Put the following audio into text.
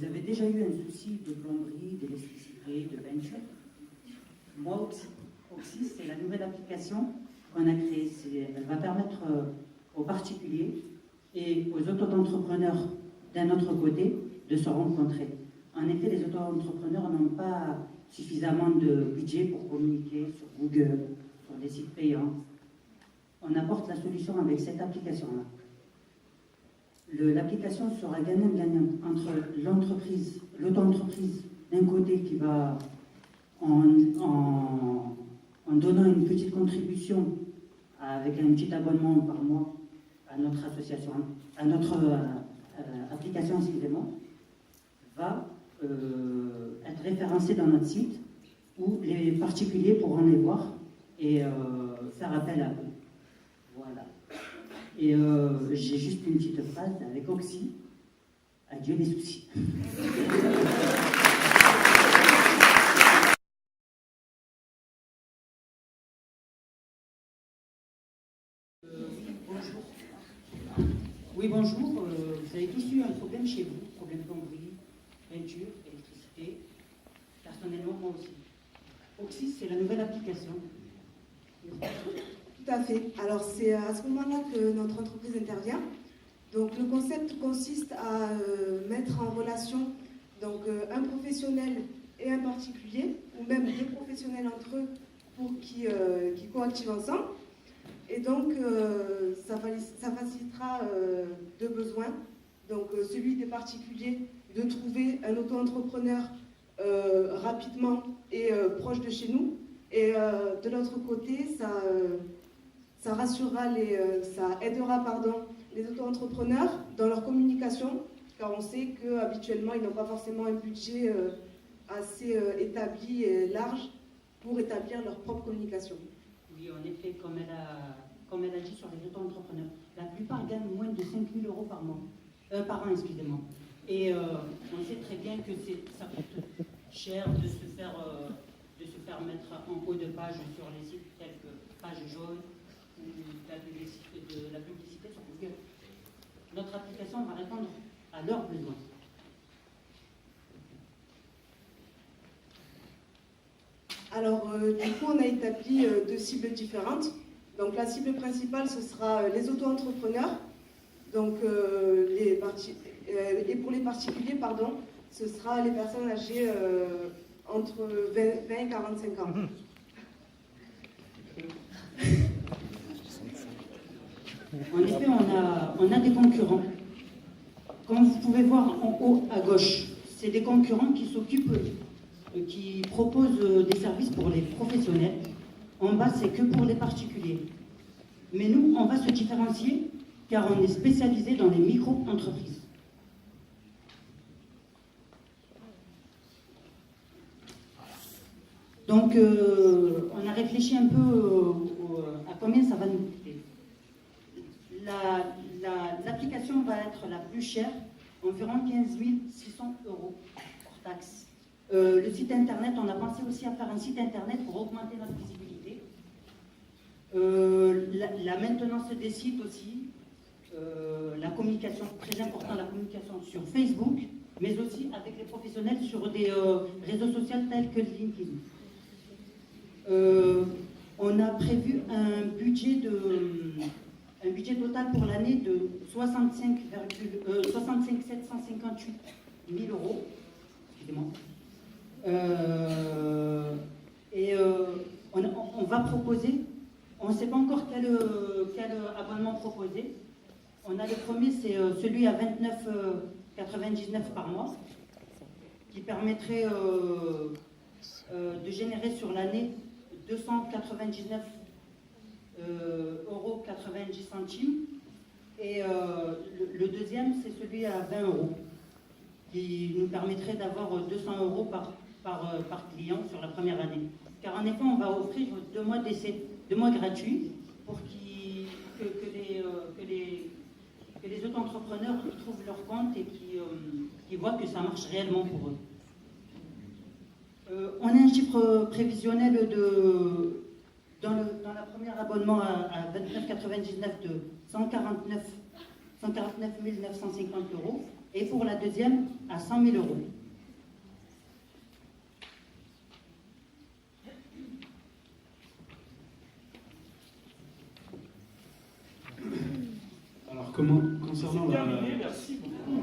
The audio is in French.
vous avez déjà eu un souci de plomberie, d'électricité, de peinture? Moi, Oxys, c'est la nouvelle application qu'on a créée. Elle va permettre aux particuliers et aux auto-entrepreneurs d'un autre côté de se rencontrer. En effet, les auto-entrepreneurs n'ont pas suffisamment de budget pour communiquer sur Google, sur des sites payants. On apporte la solution avec cette application-là. L'application sera gagnant-gagnant entre l'entreprise, l'auto-entreprise d'un côté qui va en donnant une petite contribution avec un petit abonnement par mois à notre association, à notre application, excusez-moi, va être référencée dans notre site où les particuliers pourront les voir et faire appel à eux. Voilà. Et j'ai juste une petite phrase avec Oxy. Adieu les soucis. Bonjour. Oui, bonjour. Vous avez tous eu un problème chez vous, problème plomberie, peinture, électricité. Personnellement, moi aussi. Oxys, c'est la nouvelle application. Tout à fait. Alors c'est à ce moment-là que notre entreprise intervient. Donc le concept consiste à mettre en relation donc, un professionnel et un particulier, ou même des professionnels entre eux pour qui coactivent ensemble. Et donc ça facilitera deux besoins. Donc celui des particuliers de trouver un auto-entrepreneur rapidement et proche de chez nous. Et de l'autre côté, ça aidera les auto-entrepreneurs dans leur communication, car on sait qu'habituellement, ils n'ont pas forcément un budget assez établi et large pour établir leur propre communication. Oui, en effet, comme elle a dit sur les auto-entrepreneurs, la plupart gagnent moins de 5 000 € par an, excusez-moi. Et on sait très bien que ça coûte cher de se faire mettre en haut de page sur les sites tels que Page Jaune ou de la publicité sur Google. Notre application va répondre à leurs besoins. Alors, du coup, on a établi deux cibles différentes. Donc, la cible principale, ce sera les auto-entrepreneurs. Donc, et pour les particuliers, ce sera les personnes âgées entre 20 et 45 ans. En effet, on a des concurrents. Comme vous pouvez voir en haut à gauche, c'est des concurrents qui proposent des services pour les professionnels. En bas, c'est que pour les particuliers. Mais nous, on va se différencier car on est spécialisé dans les micro-entreprises. Donc, on a réfléchi un peu à combien ça va nous coûter. L'application va être la plus chère, environ 15 600 € hors taxe. Le site internet, on a pensé aussi à faire un site internet pour augmenter notre visibilité. La maintenance des sites aussi, la communication, très important, la communication sur Facebook, mais aussi avec les professionnels sur des réseaux sociaux tels que LinkedIn. On a prévu un budget total pour l'année de 65 758 000 €. Excusez-moi. On va proposer, on ne sait pas encore quel abonnement proposer. On a le premier, c'est celui à 29,99 € par mois, qui permettrait de générer sur l'année 299,90 €. Et le deuxième, c'est celui à 20 €, qui nous permettrait d'avoir 200 € par client sur la première année. Car en effet, on va offrir 2 mois d'essai, 2 mois gratuits pour que les auto-entrepreneurs trouvent leur compte et qui voient que ça marche réellement pour eux. On a un chiffre prévisionnel dans la première abonnement à 29,99 € de 149 950 €. et pour la deuxième à 100 000 euros. Alors, concernant la... Merci beaucoup.